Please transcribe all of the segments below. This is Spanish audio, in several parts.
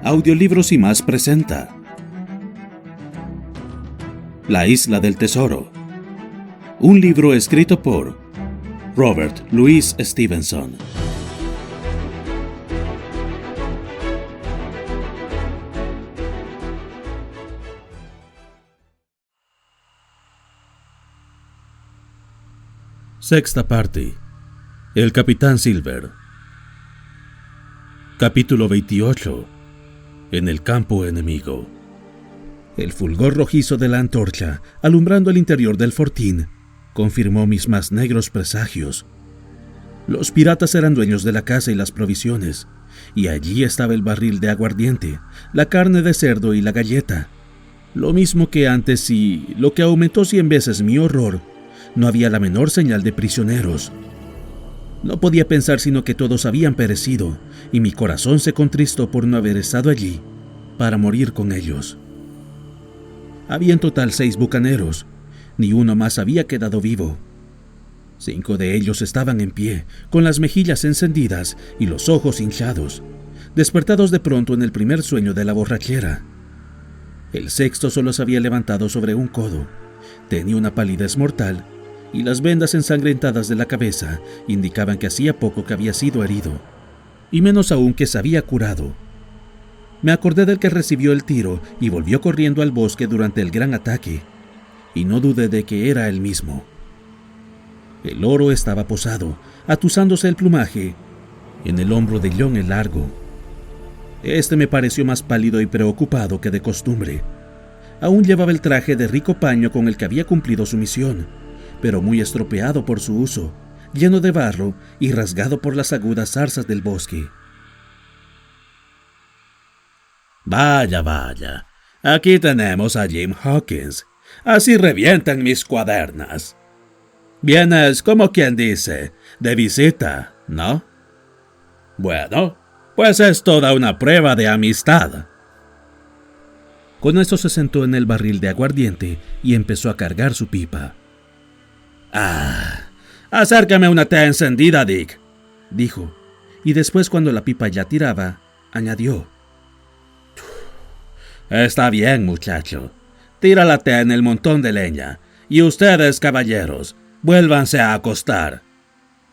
Audiolibros y más presenta La Isla del Tesoro, un libro escrito por Robert Louis Stevenson. Sexta parte. El Capitán Silver. Capítulo 28. En el campo enemigo. El fulgor rojizo de la antorcha, alumbrando el interior del fortín, confirmó mis más negros presagios. Los piratas eran dueños de la casa y las provisiones, y allí estaba el barril de aguardiente, la carne de cerdo y la galleta. Lo mismo que antes, y lo que aumentó 100 veces mi horror, no había la menor señal de prisioneros. No podía pensar sino que todos habían perecido, y mi corazón se contristó por no haber estado allí para morir con ellos. Había en total 6 bucaneros, ni uno más había quedado vivo. 5 de ellos estaban en pie, con las mejillas encendidas y los ojos hinchados, despertados de pronto en el primer sueño de la borrachera. El sexto solo se había levantado sobre un codo, tenía una palidez mortal, y las vendas ensangrentadas de la cabeza indicaban que hacía poco que había sido herido, y menos aún que se había curado. Me acordé del que recibió el tiro y volvió corriendo al bosque durante el gran ataque, y no dudé de que era él mismo. El oro estaba posado, atusándose el plumaje, en el hombro de John el Largo. Este me pareció más pálido y preocupado que de costumbre. Aún llevaba el traje de rico paño con el que había cumplido su misión, pero muy estropeado por su uso, lleno de barro y rasgado por las agudas zarzas del bosque. Vaya, vaya, aquí tenemos a Jim Hawkins. Así revientan mis cuadernas. Vienes, como quien dice, de visita, ¿no? Bueno, pues es toda una prueba de amistad. Con eso se sentó en el barril de aguardiente y empezó a cargar su pipa. Acércame una té encendida, Dick, dijo, y después, cuando la pipa ya tiraba, añadió: Está bien, muchacho. Tira la té en el montón de leña, y ustedes, caballeros, vuélvanse a acostar.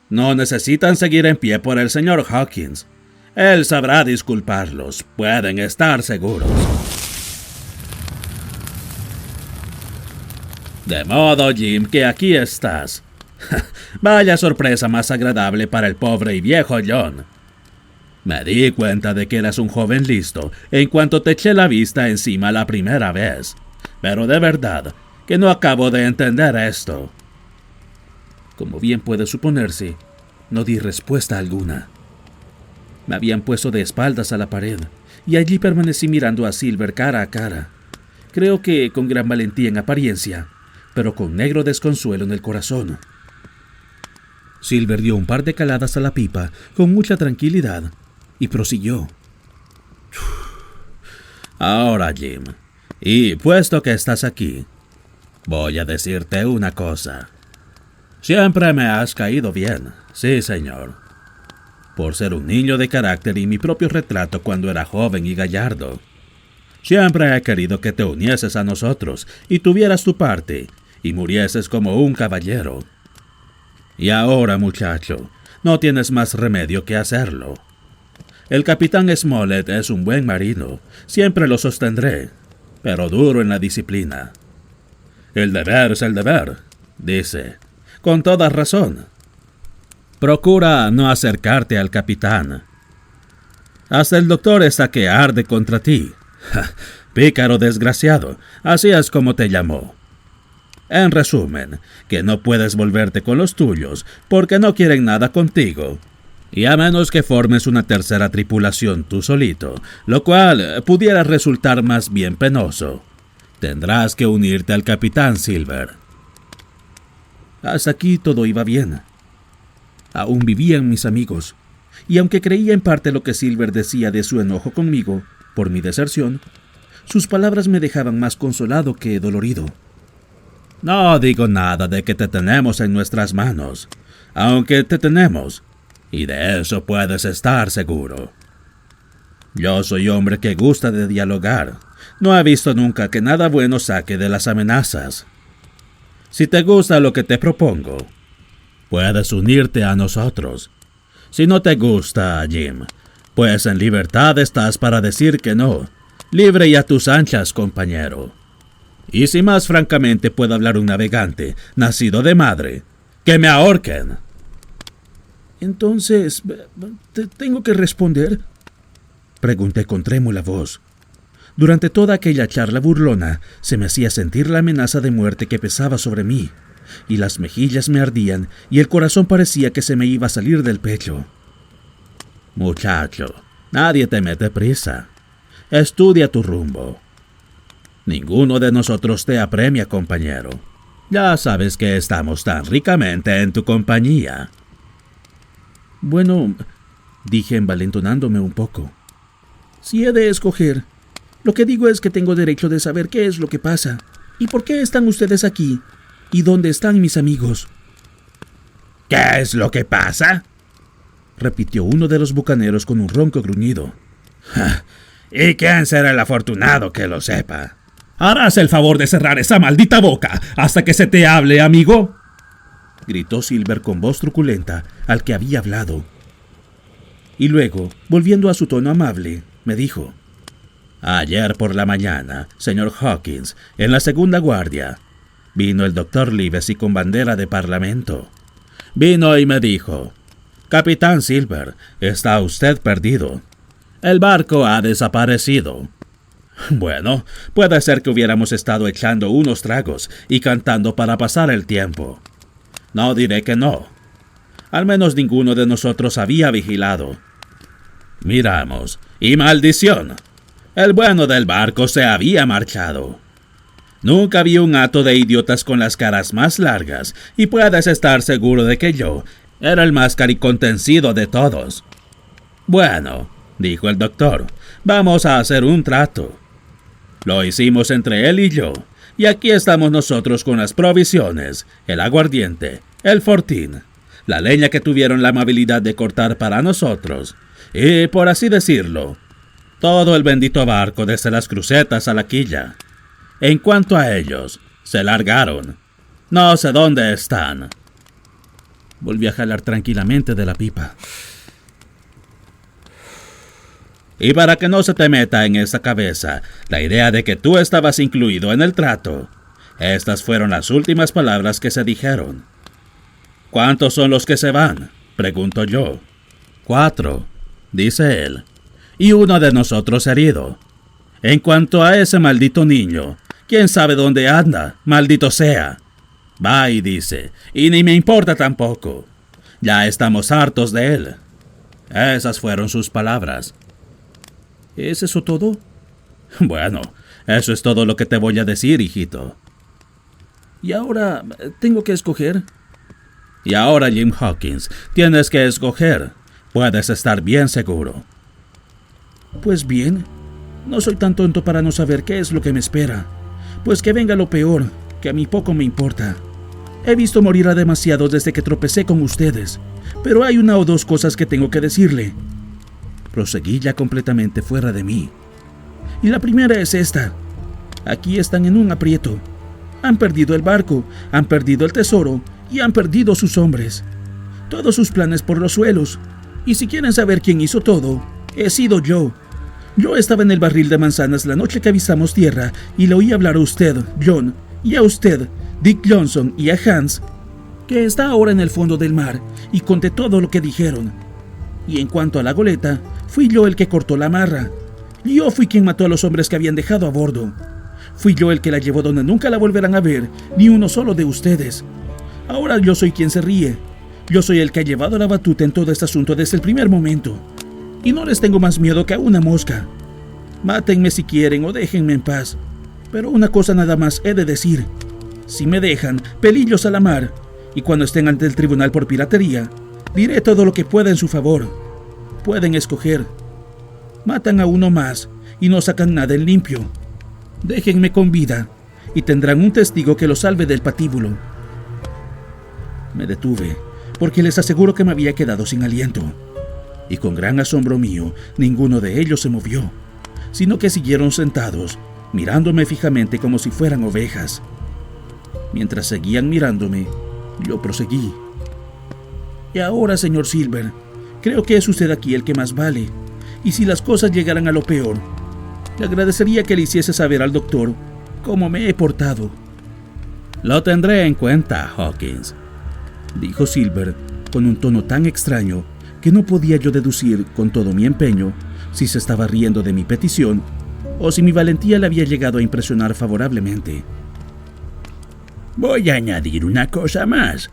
No necesitan seguir en pie por el señor Hawkins. Él sabrá disculparlos, pueden estar seguros. De modo, Jim, que aquí estás. Vaya sorpresa más agradable para el pobre y viejo John. Me di cuenta de que eras un joven listo en cuanto te eché la vista encima la primera vez, pero de verdad que no acabo de entender esto. Como bien puede suponerse, no di respuesta alguna. Me habían puesto de espaldas a la pared, y allí permanecí mirando a Silver cara a cara. Creo que con gran valentía en apariencia, pero con negro desconsuelo en el corazón. Silver dio un par de caladas a la pipa con mucha tranquilidad y prosiguió: Ahora, Jim, y puesto que estás aquí, voy a decirte una cosa. Siempre me has caído bien, sí, señor. Por ser un niño de carácter y mi propio retrato cuando era joven y gallardo. Siempre he querido que te unieses a nosotros y tuvieras tu parte, y murieses como un caballero. Y ahora, muchacho, no tienes más remedio que hacerlo. El capitán Smollett es un buen marino, siempre lo sostendré, pero duro en la disciplina. El deber es el deber, dice, con toda razón. Procura no acercarte al capitán. Hasta el doctor está que arde contra ti. Pícaro desgraciado, así es como te llamó. En resumen, que no puedes volverte con los tuyos porque no quieren nada contigo, y a menos que formes una tercera tripulación tú solito, lo cual pudiera resultar más bien penoso, tendrás que unirte al capitán Silver. Hasta aquí todo iba bien. Aún vivían mis amigos, y aunque creía en parte lo que Silver decía de su enojo conmigo por mi deserción, sus palabras me dejaban más consolado que dolorido. No digo nada de que te tenemos en nuestras manos, aunque te tenemos, y de eso puedes estar seguro. Yo soy hombre que gusta de dialogar. No he visto nunca que nada bueno saque de las amenazas. Si te gusta lo que te propongo, puedes unirte a nosotros. Si no te gusta, Jim, pues en libertad estás para decir que no. Libre y a tus anchas, compañero. Y si más francamente puedo hablar un navegante, nacido de madre, que me ahorquen. Entonces, ¿tengo que responder? Pregunté con trémula voz. Durante toda aquella charla burlona se me hacía sentir la amenaza de muerte que pesaba sobre mí, y las mejillas me ardían y el corazón parecía que se me iba a salir del pecho. Muchacho, nadie te mete prisa. Estudia tu rumbo. Ninguno de nosotros te apremia, compañero. Ya sabes que estamos tan ricamente en tu compañía. Bueno, dije envalentonándome un poco. Si he de escoger, lo que digo es que tengo derecho de saber qué es lo que pasa, y por qué están ustedes aquí, y dónde están mis amigos. ¿Qué es lo que pasa?, repitió uno de los bucaneros con un ronco gruñido. ¿Y quién será el afortunado que lo sepa? ¿Harás el favor de cerrar esa maldita boca hasta que se te hable, amigo?, gritó Silver con voz truculenta al que había hablado. Y luego, volviendo a su tono amable, me dijo: Ayer por la mañana, señor Hawkins, en la segunda guardia, vino el doctor Livesey con bandera de parlamento. Vino y me dijo: Capitán Silver, está usted perdido. El barco ha desaparecido. Bueno, puede ser que hubiéramos estado echando unos tragos y cantando para pasar el tiempo. No diré que no. Al menos ninguno de nosotros había vigilado. Miramos, y maldición, el bueno del barco se había marchado. Nunca vi un hato de idiotas con las caras más largas, y puedes estar seguro de que yo era el más caricontencido de todos. Bueno, dijo el doctor, vamos a hacer un trato. Lo hicimos entre él y yo, y aquí estamos nosotros con las provisiones, el aguardiente, el fortín, la leña que tuvieron la amabilidad de cortar para nosotros, y, por así decirlo, todo el bendito barco desde las crucetas a la quilla. En cuanto a ellos, se largaron. No sé dónde están. Volví a jalar tranquilamente de la pipa. Y para que no se te meta en esa cabeza la idea de que tú estabas incluido en el trato, estas fueron las últimas palabras que se dijeron. ¿Cuántos son los que se van?, pregunto yo. 4, dice él, y uno de nosotros herido. En cuanto a ese maldito niño, quién sabe dónde anda, maldito sea. Va y dice, y ni me importa tampoco. Ya estamos hartos de él. Esas fueron sus palabras. ¿Es eso todo? Bueno, eso es todo lo que te voy a decir, hijito. ¿Y ahora tengo que escoger? Y ahora, Jim Hawkins, tienes que escoger. Puedes estar bien seguro. Pues bien, no soy tan tonto para no saber qué es lo que me espera. Pues que venga lo peor, que a mí poco me importa. He visto morir a demasiados desde que tropecé con ustedes, pero hay una o dos cosas que tengo que decirle. Proseguí ya completamente fuera de mí. Y la primera es esta. Aquí están en un aprieto. Han perdido el barco, han perdido el tesoro y han perdido sus hombres. Todos sus planes por los suelos. Y si quieren saber quién hizo todo, he sido yo. Yo estaba en el barril de manzanas la noche que avisamos tierra y le oí hablar a usted, John, y a usted, Dick Johnson, y a Hans, que está ahora en el fondo del mar, y conté todo lo que dijeron. Y en cuanto a la goleta, fui yo el que cortó la amarra. Yo fui quien mató a los hombres que habían dejado a bordo. Fui yo el que la llevó donde nunca la volverán a ver, ni uno solo de ustedes. Ahora yo soy quien se ríe. Yo soy el que ha llevado la batuta en todo este asunto desde el primer momento. Y no les tengo más miedo que a una mosca. Mátenme si quieren o déjenme en paz. Pero una cosa nada más he de decir. Si me dejan, pelillos a la mar. Y cuando estén ante el tribunal por piratería, diré todo lo que pueda en su favor. Pueden escoger. Matan a uno más y no sacan nada en limpio. Déjenme con vida y tendrán un testigo que lo salve del patíbulo. Me detuve, porque les aseguro que me había quedado sin aliento. y con gran asombro mío, ninguno de ellos se movió, sino que siguieron sentados, mirándome fijamente como si fueran ovejas. Mientras seguían mirándome, yo proseguí. Y ahora, señor Silver, creo que es usted aquí el que más vale, y si las cosas llegaran a lo peor, le agradecería que le hiciese saber al doctor cómo me he portado. Lo tendré en cuenta, Hawkins, dijo Silver con un tono tan extraño que no podía yo deducir con todo mi empeño si se estaba riendo de mi petición o si mi valentía le había llegado a impresionar favorablemente. Voy a añadir una cosa más,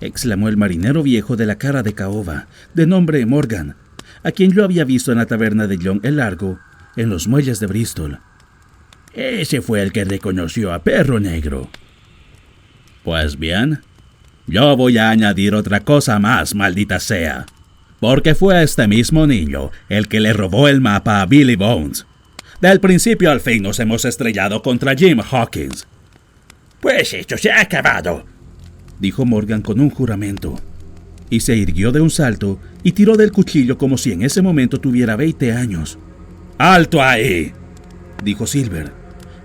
exclamó el marinero viejo de la cara de caoba, de nombre Morgan, a quien yo había visto en la taberna de John el Largo, en los muelles de Bristol. Ese fue el que reconoció a Perro Negro. Pues bien, yo voy a añadir otra cosa más, maldita sea, porque fue este mismo niño el que le robó el mapa a Billy Bones. Del principio al fin nos hemos estrellado contra Jim Hawkins. Pues esto se ha acabado, dijo Morgan con un juramento, y se irguió de un salto y tiró del cuchillo como si en ese momento tuviera 20 años. ¡Alto ahí!, dijo Silver.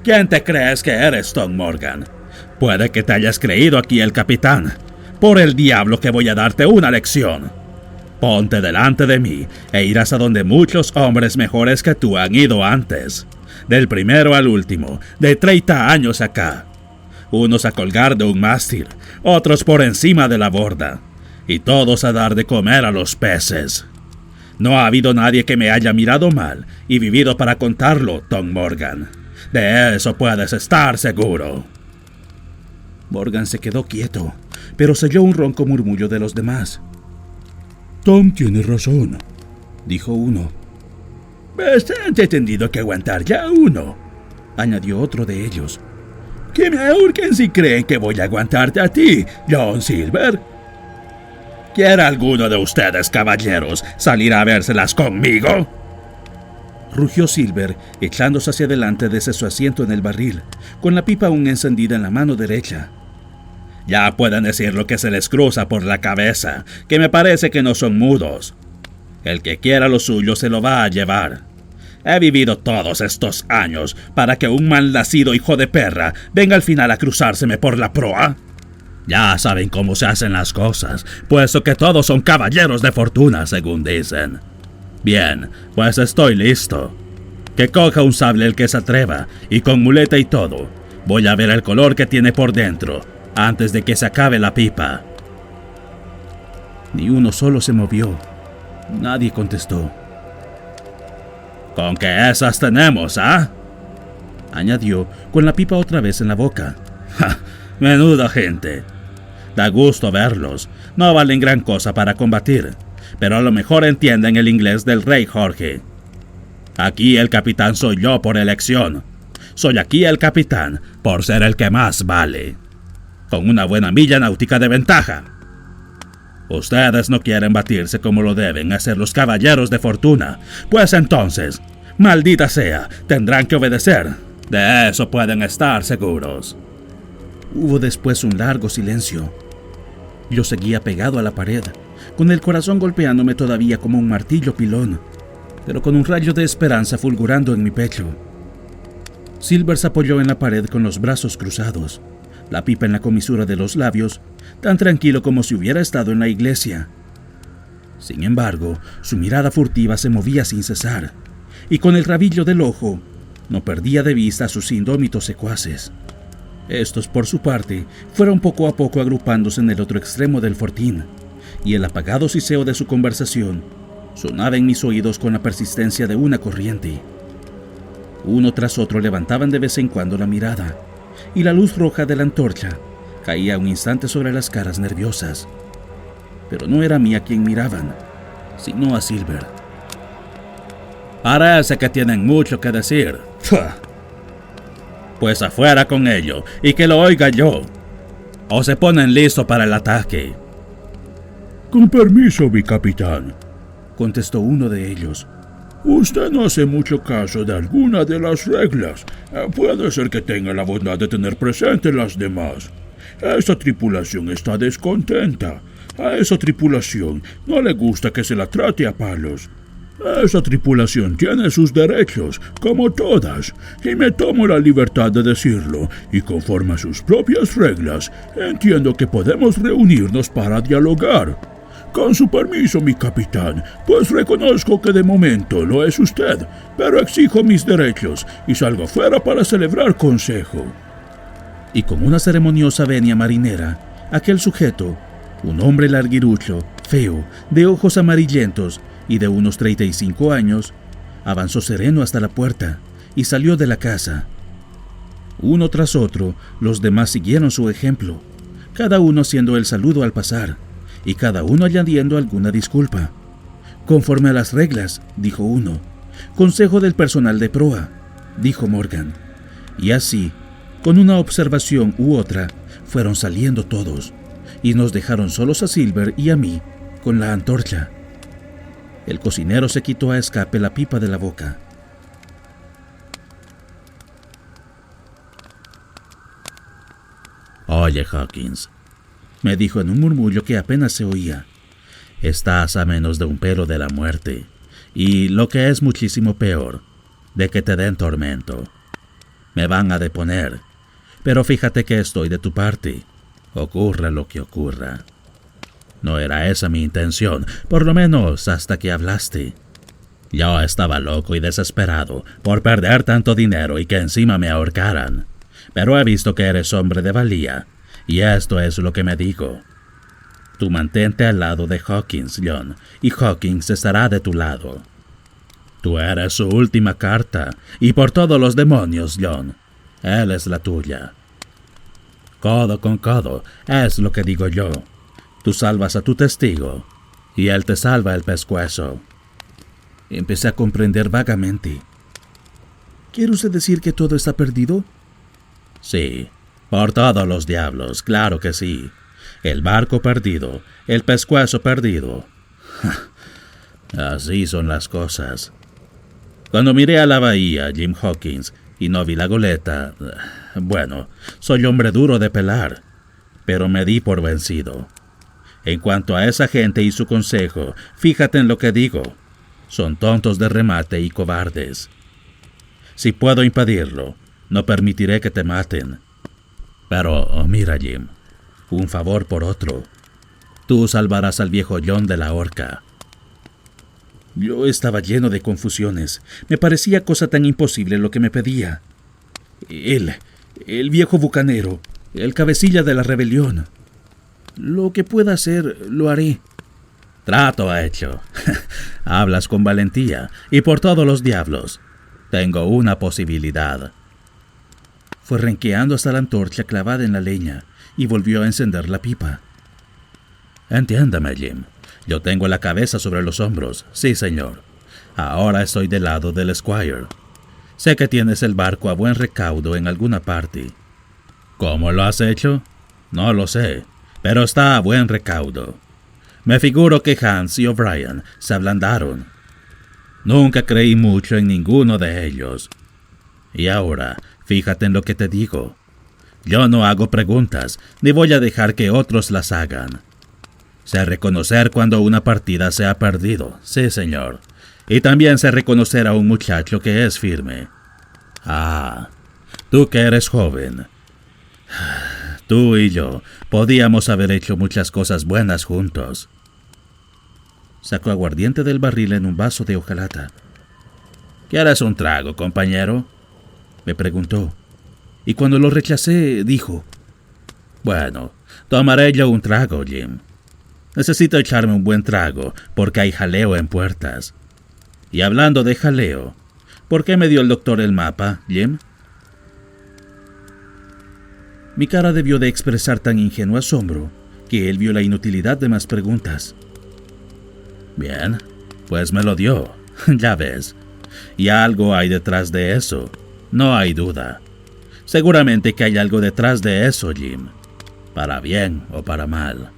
¿Quién te crees que eres, Tom Morgan? Puede que te hayas creído aquí el capitán. Por el diablo que voy a darte una lección. Ponte delante de mí e irás a donde muchos hombres mejores que tú han ido antes. Del primero al último, de 30 años acá. Unos a colgar de un mástil, otros por encima de la borda, y todos a dar de comer a los peces. No ha habido nadie que me haya mirado mal y vivido para contarlo, Tom Morgan. De eso puedes estar seguro. Morgan se quedó quieto, pero se oyó un ronco murmullo de los demás. Tom tiene razón, dijo uno. Bastante tendido que aguantar ya uno, añadió otro de ellos. Que me ahorquen si creen que voy a aguantarte a ti, John Silver. ¿Quiere alguno de ustedes, caballeros, salir a vérselas conmigo? Rugió Silver, echándose hacia adelante desde su asiento en el barril, con la pipa aún encendida en la mano derecha. Ya pueden decir lo que se les cruza por la cabeza, que me parece que no son mudos. El que quiera lo suyo se lo va a llevar. He vivido todos estos años para que un malnacido hijo de perra venga al final a cruzárseme por la proa. Ya saben cómo se hacen las cosas, puesto que todos son caballeros de fortuna, según dicen. Bien, pues estoy listo. Que coja un sable el que se atreva, y con muleta y todo. Voy a ver el color que tiene por dentro, antes de que se acabe la pipa. Ni uno solo se movió. Nadie contestó. ¿Con qué esas tenemos, ah? Añadió, con la pipa otra vez en la boca. ¡Ja! Menuda gente. Da gusto verlos. No valen gran cosa para combatir, pero a lo mejor entienden el inglés del rey Jorge. Aquí el capitán soy yo por elección. Soy aquí el capitán por ser el que más vale. Con una buena milla náutica de ventaja. Ustedes no quieren batirse como lo deben hacer los caballeros de fortuna, pues entonces, maldita sea, tendrán que obedecer. De eso pueden estar seguros. Hubo después un largo silencio. Yo seguía pegado a la pared, con el corazón golpeándome todavía como un martillo pilón, pero con un rayo de esperanza fulgurando en mi pecho. Silver se apoyó en la pared con los brazos cruzados, la pipa en la comisura de los labios, tan tranquilo como si hubiera estado en la iglesia. Sin embargo, su mirada furtiva se movía sin cesar, y con el rabillo del ojo no perdía de vista a sus indómitos secuaces. Estos, por su parte, fueron poco a poco agrupándose en el otro extremo del fortín, y el apagado siseo de su conversación sonaba en mis oídos con la persistencia de una corriente. Uno tras otro levantaban de vez en cuando la mirada, y la luz roja de la antorcha caía un instante sobre las caras nerviosas. Pero no era a mí a quien miraban, sino a Silver. Parece que tienen mucho que decir. Pues afuera con ello, y que lo oiga yo. O se ponen listos para el ataque. Con permiso, mi capitán, contestó uno de ellos. Usted no hace mucho caso de alguna de las reglas. Puede ser que tenga la bondad de tener presente las demás. Esta tripulación está descontenta. A esa tripulación no le gusta que se la trate a palos. Esa tripulación tiene sus derechos, como todas, y me tomo la libertad de decirlo, y conforme a sus propias reglas, entiendo que podemos reunirnos para dialogar. Con su permiso, mi capitán, pues reconozco que de momento lo es usted, pero exijo mis derechos y salgo fuera para celebrar consejo. Y con una ceremoniosa venia marinera, aquel sujeto, un hombre larguirucho, feo, de ojos amarillentos y de unos 35 años, avanzó sereno hasta la puerta y salió de la casa. Uno tras otro, los demás siguieron su ejemplo, cada uno haciendo el saludo al pasar, y cada uno añadiendo alguna disculpa. Conforme a las reglas, dijo uno. Consejo del personal de proa, dijo Morgan. Y así, con una observación u otra, fueron saliendo todos, y nos dejaron solos a Silver y a mí con la antorcha. El cocinero se quitó a escape la pipa de la boca. Oye, Hawkins, me dijo en un murmullo que apenas se oía. Estás a menos de un pelo de la muerte, y lo que es muchísimo peor, de que te den tormento. Me van a deponer, pero fíjate que estoy de tu parte, ocurra lo que ocurra. No era esa mi intención, por lo menos hasta que hablaste. Yo estaba loco y desesperado por perder tanto dinero y que encima me ahorcaran, pero he visto que eres hombre de valía, y esto es lo que me digo. Tú mantente al lado de Hawkins, John, y Hawkins estará de tu lado. Tú eres su última carta, y por todos los demonios, John, él es la tuya. Codo con codo, es lo que digo yo. Tú salvas a tu testigo, y él te salva el pescuezo. Empecé a comprender vagamente. ¿Quiere usted decir que todo está perdido? Sí, por todos los diablos, claro que sí. El barco perdido, el pescuezo perdido. Así son las cosas. Cuando miré a la bahía, Jim Hawkins, y no vi la goleta, bueno, soy hombre duro de pelar, pero me di por vencido. En cuanto a esa gente y su consejo, fíjate en lo que digo. Son tontos de remate y cobardes. Si puedo impedirlo, no permitiré que te maten. Pero, mira, Jim, un favor por otro. Tú salvarás al viejo John de la horca. Yo estaba lleno de confusiones. Me parecía cosa tan imposible lo que me pedía. Él, el viejo bucanero, el cabecilla de la rebelión. Lo que pueda hacer, lo haré. Trato hecho. Hablas con valentía, y por todos los diablos, tengo una posibilidad. Fue renqueando hasta la antorcha clavada en la leña y volvió a encender la pipa. Entiéndame, Jim. Yo tengo la cabeza sobre los hombros, sí, señor. Ahora estoy del lado del Squire. Sé que tienes el barco a buen recaudo en alguna parte. ¿Cómo lo has hecho? No lo sé, pero está a buen recaudo. Me figuro que Hans y O'Brien se ablandaron. Nunca creí mucho en ninguno de ellos. Y ahora, fíjate en lo que te digo. Yo no hago preguntas, ni voy a dejar que otros las hagan. Sé reconocer cuando una partida se ha perdido, sí, señor. Y también sé reconocer a un muchacho que es firme. Ah, tú que eres joven. Tú y yo podíamos haber hecho muchas cosas buenas juntos. Sacó aguardiente del barril en un vaso de hojalata. ¿Quieres un trago, compañero?, me preguntó. Y cuando lo rechacé, dijo: Bueno, tomaré yo un trago, Jim. Necesito echarme un buen trago, porque hay jaleo en puertas. Y hablando de jaleo, ¿por qué me dio el doctor el mapa, Jim? Mi cara debió de expresar tan ingenuo asombro que él vio la inutilidad de más preguntas. Bien, pues me lo dio, ya ves. Y algo hay detrás de eso, no hay duda. Seguramente que hay algo detrás de eso, Jim. Para bien o para mal.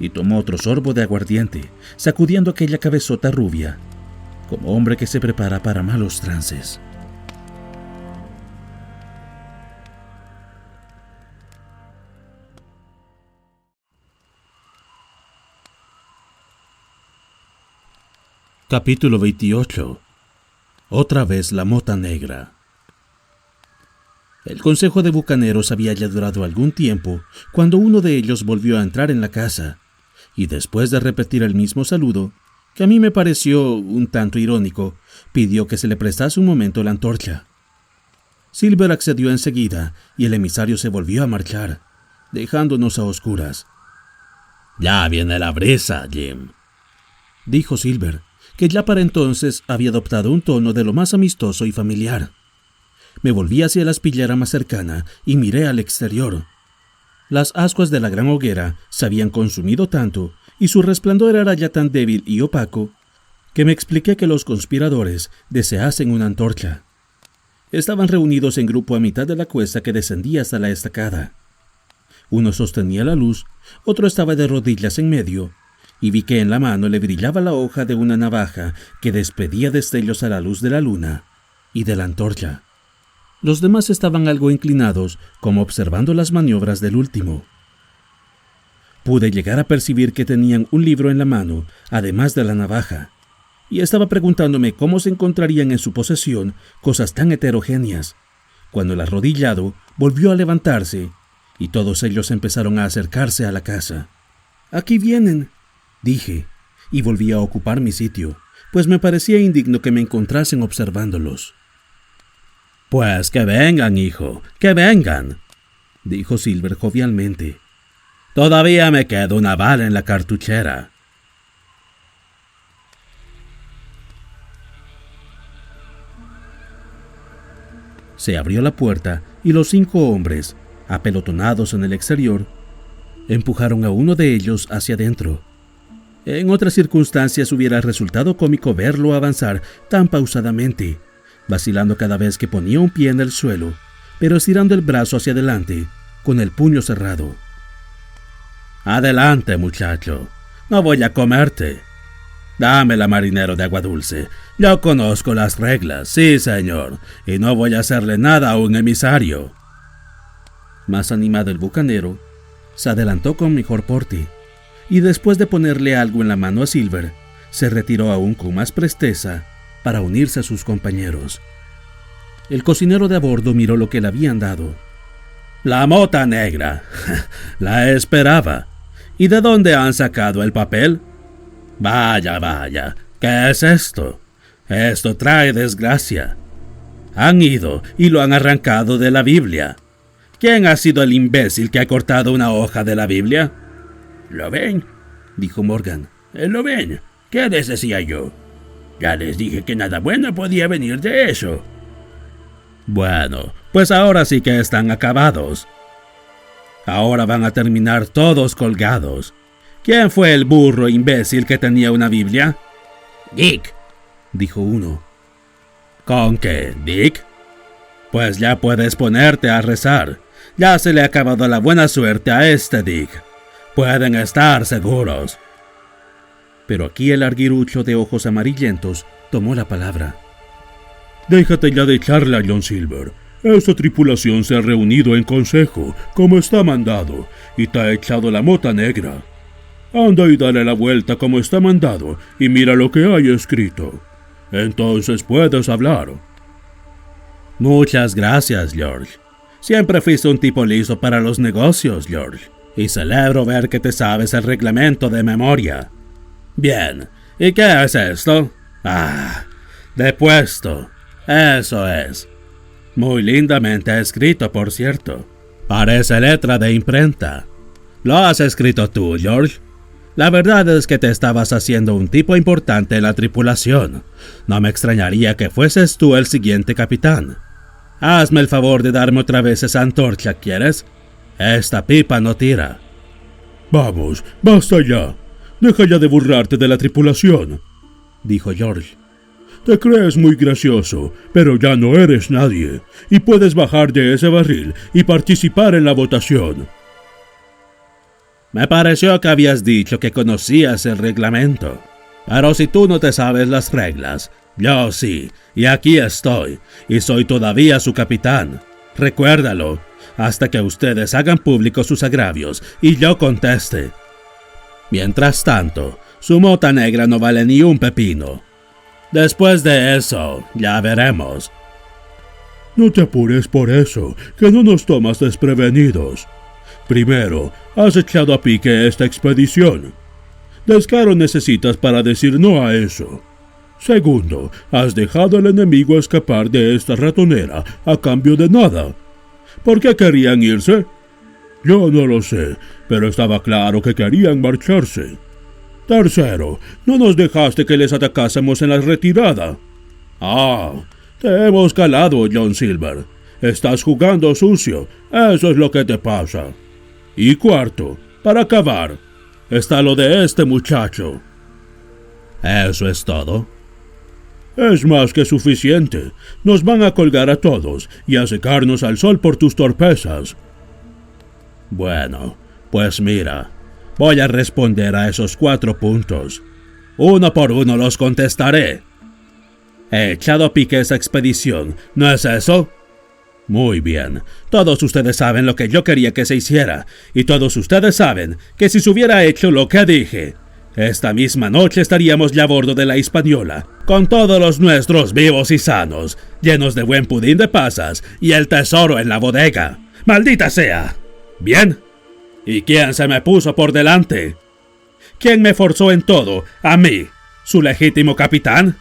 Y tomó otro sorbo de aguardiente, sacudiendo aquella cabezota rubia, como hombre que se prepara para malos trances. Capítulo 28. Otra vez la mota negra. El consejo de bucaneros había ya durado algún tiempo cuando uno de ellos volvió a entrar en la casa, y después de repetir el mismo saludo, que a mí me pareció un tanto irónico, pidió que se le prestase un momento la antorcha. Silver accedió enseguida y el emisario se volvió a marchar, dejándonos a oscuras. «Ya viene la brisa, Jim», dijo Silver, que ya para entonces había adoptado un tono de lo más amistoso y familiar. Me volví hacia la aspillera más cercana y miré al exterior. Las ascuas de la gran hoguera se habían consumido tanto y su resplandor era ya tan débil y opaco que me expliqué que los conspiradores deseasen una antorcha. Estaban reunidos en grupo a mitad de la cuesta que descendía hasta la estacada. Uno sostenía la luz, otro estaba de rodillas en medio, y vi que en la mano le brillaba la hoja de una navaja que despedía destellos a la luz de la luna y de la antorcha. Los demás estaban algo inclinados, como observando las maniobras del último. Pude llegar a percibir que tenían un libro en la mano, además de la navaja, y estaba preguntándome cómo se encontrarían en su posesión cosas tan heterogéneas, cuando el arrodillado volvió a levantarse, y todos ellos empezaron a acercarse a la casa. «Aquí vienen», dije, y volví a ocupar mi sitio, pues me parecía indigno que me encontrasen observándolos. «Pues que vengan, hijo, que vengan», dijo Silver jovialmente. «Todavía me queda una bala en la cartuchera». Se abrió la puerta y los 5 hombres, apelotonados en el exterior, empujaron a uno de ellos hacia adentro. En otras circunstancias hubiera resultado cómico verlo avanzar tan pausadamente, vacilando cada vez que ponía un pie en el suelo, pero estirando el brazo hacia adelante, con el puño cerrado. «Adelante, muchacho, no voy a comerte. Dámela, marinero de agua dulce. Yo conozco las reglas, sí, señor, y no voy a hacerle nada a un emisario». Más animado el bucanero, se adelantó con mejor porte, y después de ponerle algo en la mano a Silver, se retiró aún con más presteza para unirse a sus compañeros. El cocinero de a bordo miró lo que le habían dado. «La mota negra. La esperaba. ¿Y de dónde han sacado el papel? Vaya, vaya, ¿qué es esto? Esto trae desgracia. Han ido y lo han arrancado de la Biblia. ¿Quién ha sido el imbécil que ha cortado una hoja de la Biblia?» «¿Lo ven?», dijo Morgan. «¿Lo ven? ¿Qué les decía yo? Ya les dije que nada bueno podía venir de eso». «Bueno, pues ahora sí que están acabados. Ahora van a terminar todos colgados. ¿Quién fue el burro imbécil que tenía una Biblia?» «Dick», dijo uno. «¿Con qué, Dick? Pues ya puedes ponerte a rezar. Ya se le ha acabado la buena suerte a este Dick. Pueden estar seguros». Pero aquí el arguirucho de ojos amarillentos tomó la palabra. «Déjate ya de charla, John Silver. Esta tripulación se ha reunido en consejo, como está mandado, y te ha echado la mota negra. Anda y dale la vuelta como está mandado, y mira lo que hay escrito. Entonces puedes hablar». «Muchas gracias, George. Siempre fuiste un tipo listo para los negocios, George, y celebro ver que te sabes el reglamento de memoria. Bien, ¿y qué es esto? Ah, depuesto. Eso es. Muy lindamente escrito, por cierto. Parece letra de imprenta. ¿Lo has escrito tú, George? La verdad es que te estabas haciendo un tipo importante en la tripulación. No me extrañaría que fueses tú el siguiente capitán. Hazme el favor de darme otra vez esa antorcha, ¿quieres? Esta pipa no tira». «Vamos, basta ya. Deja ya de burlarte de la tripulación», dijo George. «Te crees muy gracioso, pero ya no eres nadie, y puedes bajar de ese barril y participar en la votación». Me pareció que habías dicho que conocías el reglamento. Pero si tú no te sabes las reglas, yo sí, y aquí estoy, y soy todavía su capitán. Recuérdalo, hasta que ustedes hagan públicos sus agravios y yo conteste. Mientras tanto, su mota negra no vale ni un pepino. Después de eso, ya veremos. No te apures por eso, que no nos tomas desprevenidos. Primero, has echado a pique esta expedición. Descaro necesitas para decir no a eso. Segundo, has dejado al enemigo escapar de esta ratonera a cambio de nada. ¿Por qué querían irse? Yo no lo sé, pero estaba claro que querían marcharse. Tercero, no nos dejaste que les atacásemos en la retirada. Te hemos calado, John Silver. Estás jugando sucio, eso es lo que te pasa. Y cuarto, para acabar, está lo de este muchacho. ¿Eso es todo? Es más que suficiente. Nos van a colgar a todos y a secarnos al sol por tus torpezas. Bueno, pues mira, voy a responder a esos 4 puntos. Uno por uno los contestaré. He echado a pique esa expedición, ¿no es eso? Muy bien, todos ustedes saben lo que yo quería que se hiciera, y todos ustedes saben que si se hubiera hecho lo que dije, esta misma noche estaríamos ya a bordo de la Hispaniola, con todos los nuestros vivos y sanos, llenos de buen pudín de pasas y el tesoro en la bodega. ¡Maldita sea! ¿Bien? ¿Y quién se me puso por delante? ¿Quién me forzó en todo? ¿A mí, su legítimo capitán?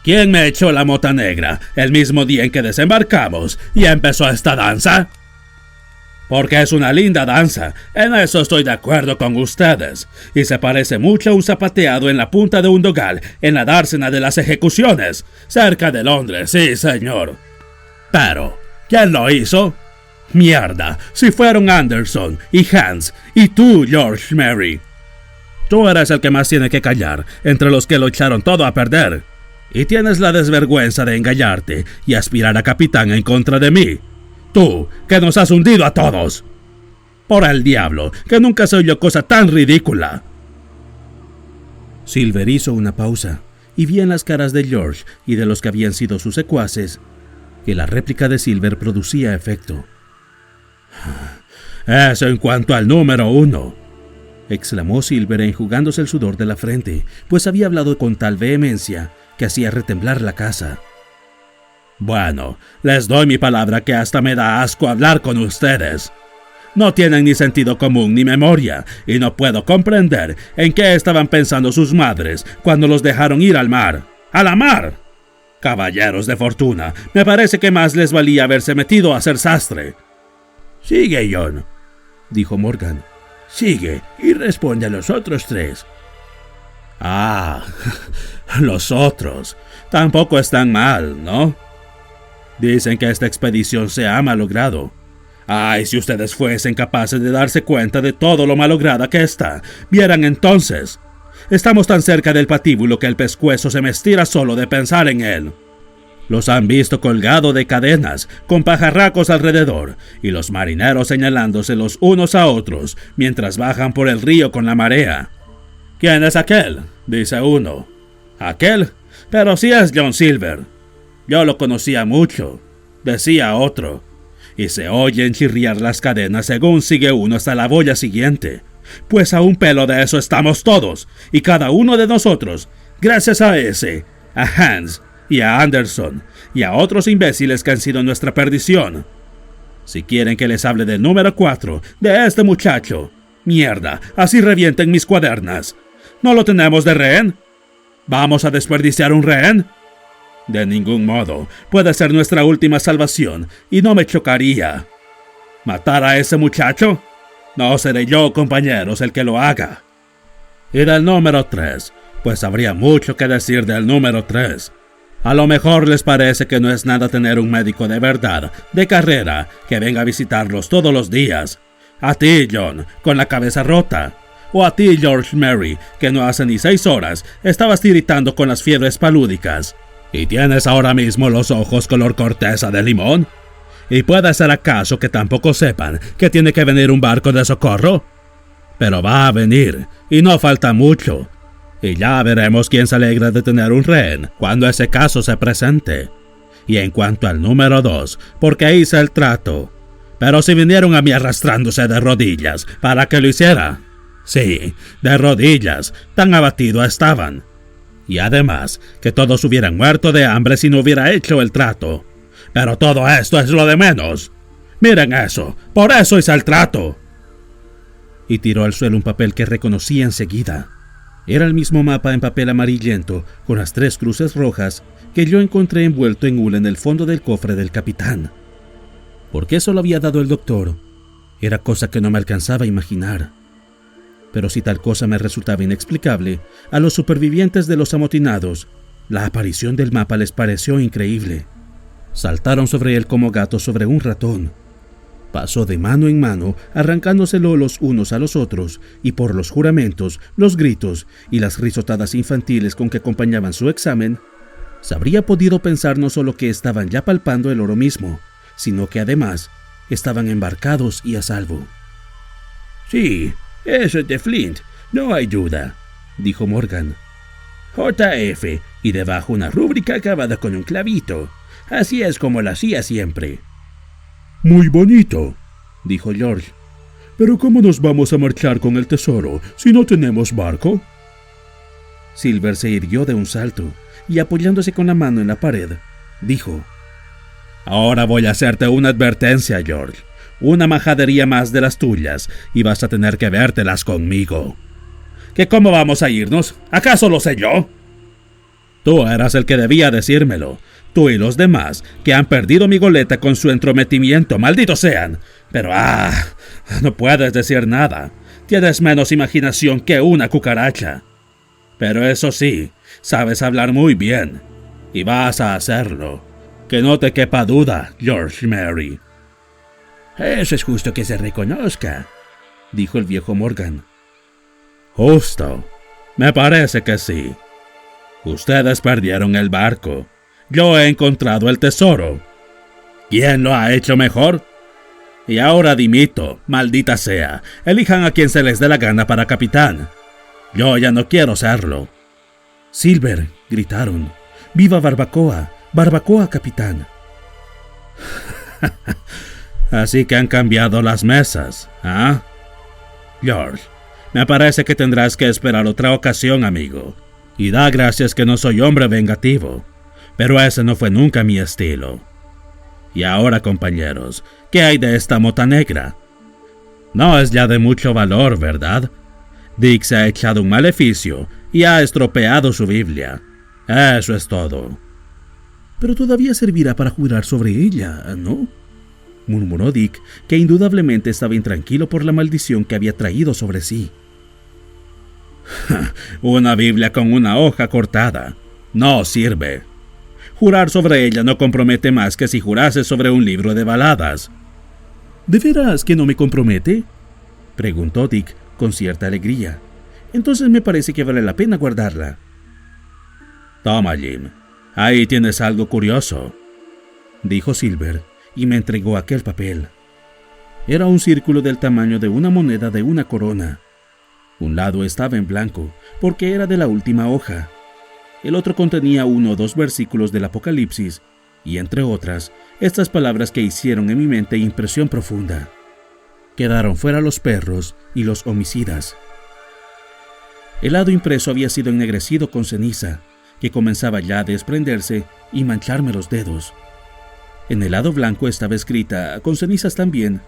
¿Quién me echó la mota negra el mismo día en que desembarcamos y empezó esta danza? Porque es una linda danza, en eso estoy de acuerdo con ustedes, y se parece mucho a un zapateado en la punta de un dogal en la dársena de las ejecuciones, cerca de Londres, sí señor. Pero, ¿quién lo hizo? Mierda, si fueron Anderson y Hans y tú, George Mary. Tú eres el que más tiene que callar entre los que lo echaron todo a perder. Y tienes la desvergüenza de engañarte y aspirar a capitán en contra de mí. Tú, que nos has hundido a todos. Por el diablo, que nunca se oyó cosa tan ridícula. Silver hizo una pausa y vi en las caras de George y de los que habían sido sus secuaces que la réplica de Silver producía efecto. Eso en cuanto al número 1, exclamó Silver enjugándose el sudor de la frente, pues había hablado con tal vehemencia que hacía retemblar la casa. Bueno, les doy mi palabra que hasta me da asco hablar con ustedes. No tienen ni sentido común ni memoria, y no puedo comprender en qué estaban pensando sus madres cuando los dejaron ir al mar. ¡A la mar! Caballeros de fortuna, me parece que más les valía haberse metido a ser sastre. Sigue, John, dijo Morgan. Sigue y responde a los otros 3. Los otros. Tampoco están mal, ¿no? Dicen que esta expedición se ha malogrado. Ay, si ustedes fuesen capaces de darse cuenta de todo lo malograda que está, vieran entonces. Estamos tan cerca del patíbulo que el pescuezo se me estira solo de pensar en él. Los han visto colgado de cadenas, con pajarracos alrededor, y los marineros señalándose los unos a otros, mientras bajan por el río con la marea. ¿Quién es aquel?, dice uno. ¿Aquel? Pero sí es John Silver. Yo lo conocía mucho, decía otro. Y se oyen chirriar las cadenas según sigue uno hasta la boya siguiente. Pues a un pelo de eso estamos todos, y cada uno de nosotros, gracias a ese, a Hans y a Anderson, y a otros imbéciles que han sido nuestra perdición. Si quieren que les hable del número 4, de este muchacho, mierda, así revienten mis cuadernas. ¿No lo tenemos de rehén? ¿Vamos a desperdiciar un rehén? De ningún modo, puede ser nuestra última salvación, y no me chocaría. ¿Matar a ese muchacho? No seré yo, compañeros, el que lo haga. Y del número 3, pues habría mucho que decir del número 3. A lo mejor les parece que no es nada tener un médico de verdad, de carrera, que venga a visitarlos todos los días. A ti, John, con la cabeza rota. O a ti, George Mary, que no hace ni 6 horas estabas tiritando con las fiebres palúdicas. ¿Y tienes ahora mismo los ojos color corteza de limón? ¿Y puede ser acaso que tampoco sepan que tiene que venir un barco de socorro? Pero va a venir, y no falta mucho. Y ya veremos quién se alegra de tener un rehén cuando ese caso se presente. Y en cuanto al número 2, porque hice el trato. Pero si vinieron a mí arrastrándose de rodillas para que lo hiciera. Sí, de rodillas, tan abatido estaban. Y además, que todos hubieran muerto de hambre si no hubiera hecho el trato. Pero todo esto es lo de menos. Miren eso, por eso hice el trato. Y tiró al suelo un papel que reconocí enseguida. Era el mismo mapa en papel amarillento con las 3 cruces rojas que yo encontré envuelto en hule en el fondo del cofre del capitán. ¿Por qué eso lo había dado el doctor? Era cosa que no me alcanzaba a imaginar. Pero si tal cosa me resultaba inexplicable, a los supervivientes de los amotinados, la aparición del mapa les pareció increíble. Saltaron sobre él como gatos sobre un ratón. Pasó de mano en mano, arrancándoselo los unos a los otros, y por los juramentos, los gritos y las risotadas infantiles con que acompañaban su examen, se habría podido pensar no solo que estaban ya palpando el oro mismo, sino que además estaban embarcados y a salvo. Sí, eso es de Flint, no hay duda, dijo Morgan. JF, y debajo una rúbrica acabada con un clavito. Así es como lo hacía siempre. Muy bonito, dijo George. Pero ¿cómo nos vamos a marchar con el tesoro si no tenemos barco? Silver se irguió de un salto y apoyándose con la mano en la pared, dijo: Ahora voy a hacerte una advertencia, George. Una majadería más de las tuyas y vas a tener que vértelas conmigo. ¿Que cómo vamos a irnos? ¿Acaso lo sé yo? Tú eras el que debía decírmelo. Tú y los demás, que han perdido mi goleta con su entrometimiento, malditos sean. Pero no puedes decir nada. Tienes menos imaginación que una cucaracha. Pero eso sí, sabes hablar muy bien. Y vas a hacerlo. Que no te quepa duda, George Mary. Eso es justo que se reconozca, dijo el viejo Morgan. Justo. Me parece que sí. Ustedes perdieron el barco. Yo he encontrado el tesoro. ¿Quién lo ha hecho mejor? Y ahora dimito, maldita sea. Elijan a quien se les dé la gana para capitán. Yo ya no quiero serlo. Silver, gritaron. ¡Viva Barbacoa! ¡Barbacoa, capitán! Así que han cambiado las mesas, ¿ah? George, me parece que tendrás que esperar otra ocasión, amigo. Y da gracias que no soy hombre vengativo. Pero ese no fue nunca mi estilo. Y ahora, compañeros, ¿qué hay de esta mota negra? No es ya de mucho valor, ¿verdad? Dick se ha echado un maleficio y ha estropeado su Biblia. Eso es todo. Pero todavía servirá para jurar sobre ella, ¿no? Murmuró Dick, que indudablemente estaba intranquilo por la maldición que había traído sobre sí. Una Biblia con una hoja cortada. No sirve. Jurar sobre ella no compromete más que si jurases sobre un libro de baladas. ¿De veras que no me compromete?, preguntó Dick con cierta alegría. Entonces me parece que vale la pena guardarla. Toma, Jim. Ahí tienes algo curioso, dijo Silver, y me entregó aquel papel. Era un círculo del tamaño de una moneda de una corona. Un lado estaba en blanco, porque era de la última hoja. El otro contenía 1 o 2 versículos del Apocalipsis, y entre otras, estas palabras que hicieron en mi mente impresión profunda. Quedaron fuera los perros y los homicidas. El lado impreso había sido ennegrecido con ceniza, que comenzaba ya a desprenderse y mancharme los dedos. En el lado blanco estaba escrita, con cenizas también,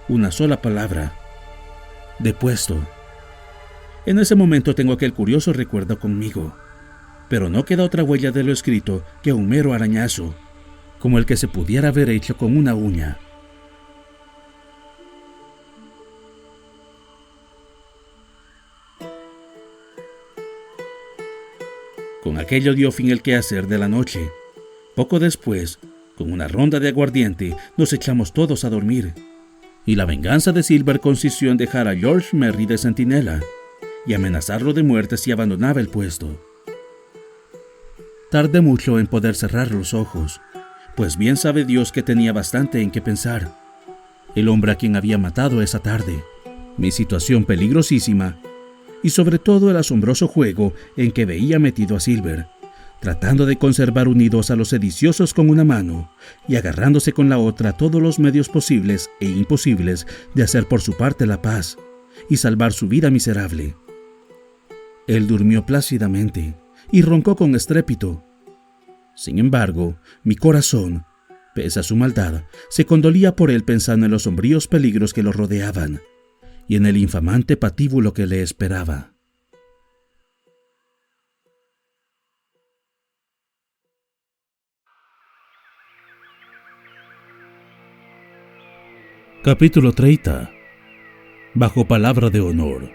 una sola palabra: depuesto. En ese momento tengo aquel curioso recuerdo conmigo, pero no queda otra huella de lo escrito que un mero arañazo, como el que se pudiera haber hecho con una uña. Con aquello dio fin el quehacer de la noche. Poco después, con una ronda de aguardiente, nos echamos todos a dormir. Y la venganza de Silver consistió en dejar a George Merry de centinela y amenazarlo de muerte si abandonaba el puesto. Tardé mucho en poder cerrar los ojos, pues bien sabe Dios que tenía bastante en qué pensar. El hombre a quien había matado esa tarde, mi situación peligrosísima, y sobre todo el asombroso juego en que veía metido a Silver, tratando de conservar unidos a los sediciosos con una mano y agarrándose con la otra todos los medios posibles e imposibles de hacer por su parte la paz y salvar su vida miserable. Él durmió plácidamente, y roncó con estrépito. Sin embargo, mi corazón, pese a su maldad, se condolía por él pensando en los sombríos peligros que lo rodeaban y en el infamante patíbulo que le esperaba. Capítulo 30. Bajo palabra de honor.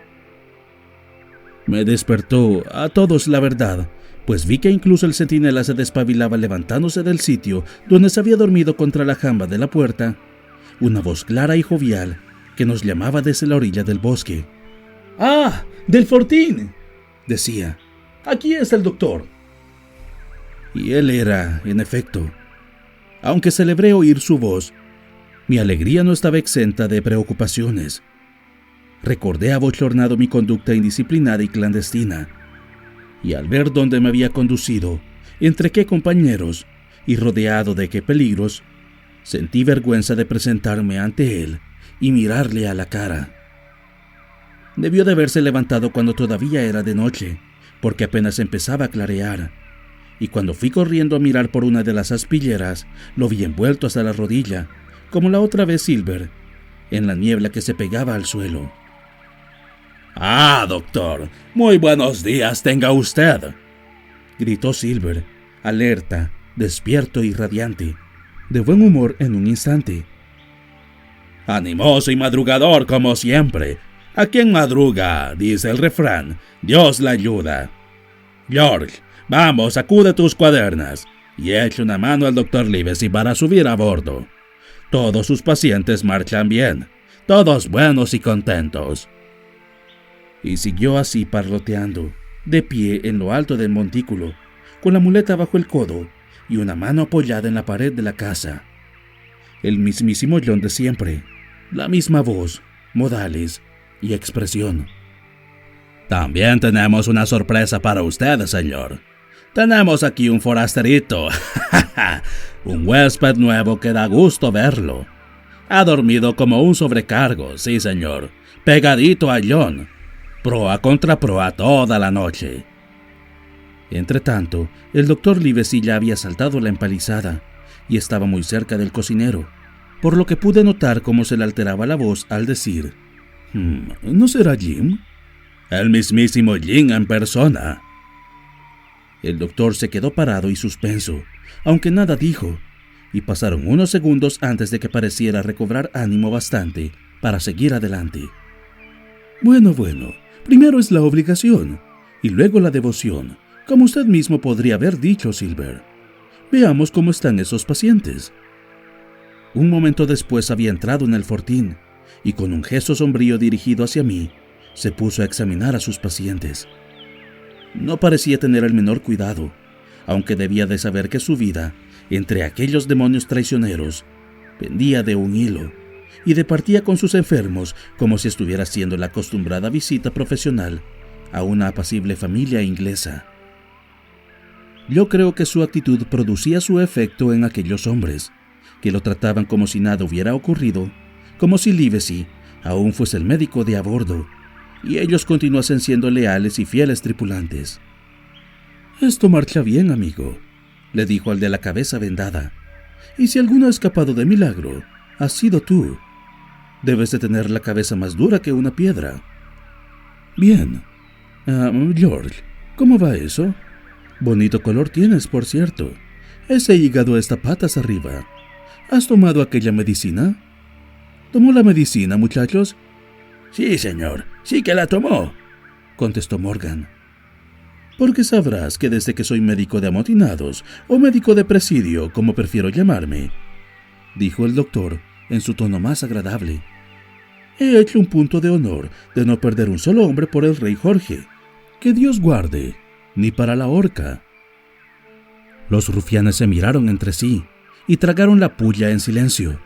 Me despertó a todos la verdad, pues vi que incluso el centinela se despabilaba levantándose del sitio donde se había dormido contra la jamba de la puerta, una voz clara y jovial que nos llamaba desde la orilla del bosque. «¡Ah! ¡Del Fortín!», decía. «Aquí está el doctor». Y él era, en efecto. Aunque celebré oír su voz, mi alegría no estaba exenta de preocupaciones. Recordé abochornado mi conducta indisciplinada y clandestina, y al ver dónde me había conducido, entre qué compañeros y rodeado de qué peligros, sentí vergüenza de presentarme ante él y mirarle a la cara. Debió de haberse levantado cuando todavía era de noche, porque apenas empezaba a clarear, y cuando fui corriendo a mirar por una de las aspilleras, lo vi envuelto hasta la rodilla, como la otra vez Silver, en la niebla que se pegaba al suelo. «Ah, doctor, muy buenos días tenga usted», gritó Silver, alerta, despierto y radiante, de buen humor en un instante. «Animoso y madrugador como siempre. A quien madruga, dice el refrán, Dios la ayuda. George, vamos, sacude tus cuadernas y eche una mano al doctor Livesey para subir a bordo. Todos sus pacientes marchan bien, todos buenos y contentos». Y siguió así parloteando, de pie en lo alto del montículo, con la muleta bajo el codo y una mano apoyada en la pared de la casa. El mismísimo John de siempre, la misma voz, modales y expresión. «También tenemos una sorpresa para usted, señor. Tenemos aquí un forasterito, un huésped nuevo que da gusto verlo. Ha dormido como un sobrecargo, sí señor, pegadito a John, proa contra proa toda la noche». Entretanto, el doctor Livesey ya había saltado la empalizada y estaba muy cerca del cocinero, por lo que pude notar cómo se le alteraba la voz al decir: ¿No será Jim? «El mismísimo Jim en persona». El doctor se quedó parado y suspenso, aunque nada dijo, y pasaron unos segundos antes de que pareciera recobrar ánimo bastante para seguir adelante. Bueno, primero es la obligación, y luego la devoción, como usted mismo podría haber dicho, Silver. Veamos cómo están esos pacientes. Un momento después había entrado en el fortín, y con un gesto sombrío dirigido hacia mí, se puso a examinar a sus pacientes. No parecía tener el menor cuidado, aunque debía de saber que su vida, entre aquellos demonios traicioneros, pendía de un hilo, y departía con sus enfermos como si estuviera haciendo la acostumbrada visita profesional a una apacible familia inglesa. Yo creo que su actitud producía su efecto en aquellos hombres, que lo trataban como si nada hubiera ocurrido, como si Livesey aún fuese el médico de a bordo, y ellos continuasen siendo leales y fieles tripulantes. «Esto marcha bien, amigo», le dijo al de la cabeza vendada. «Y si alguno ha escapado de milagro, has sido tú. Debes de tener la cabeza más dura que una piedra». «Bien. George, ¿cómo va eso? Bonito color tienes, por cierto. Ese hígado está patas arriba. ¿Has tomado aquella medicina?» «¿Tomó la medicina, muchachos?» «Sí, señor, sí que la tomó», contestó Morgan. «Porque sabrás que desde que soy médico de amotinados, o médico de presidio, como prefiero llamarme», dijo el doctor en su tono más agradable, «he hecho un punto de honor de no perder un solo hombre por el rey Jorge. Que Dios guarde, ni para la horca». Los rufianes se miraron entre sí y tragaron la pulla en silencio.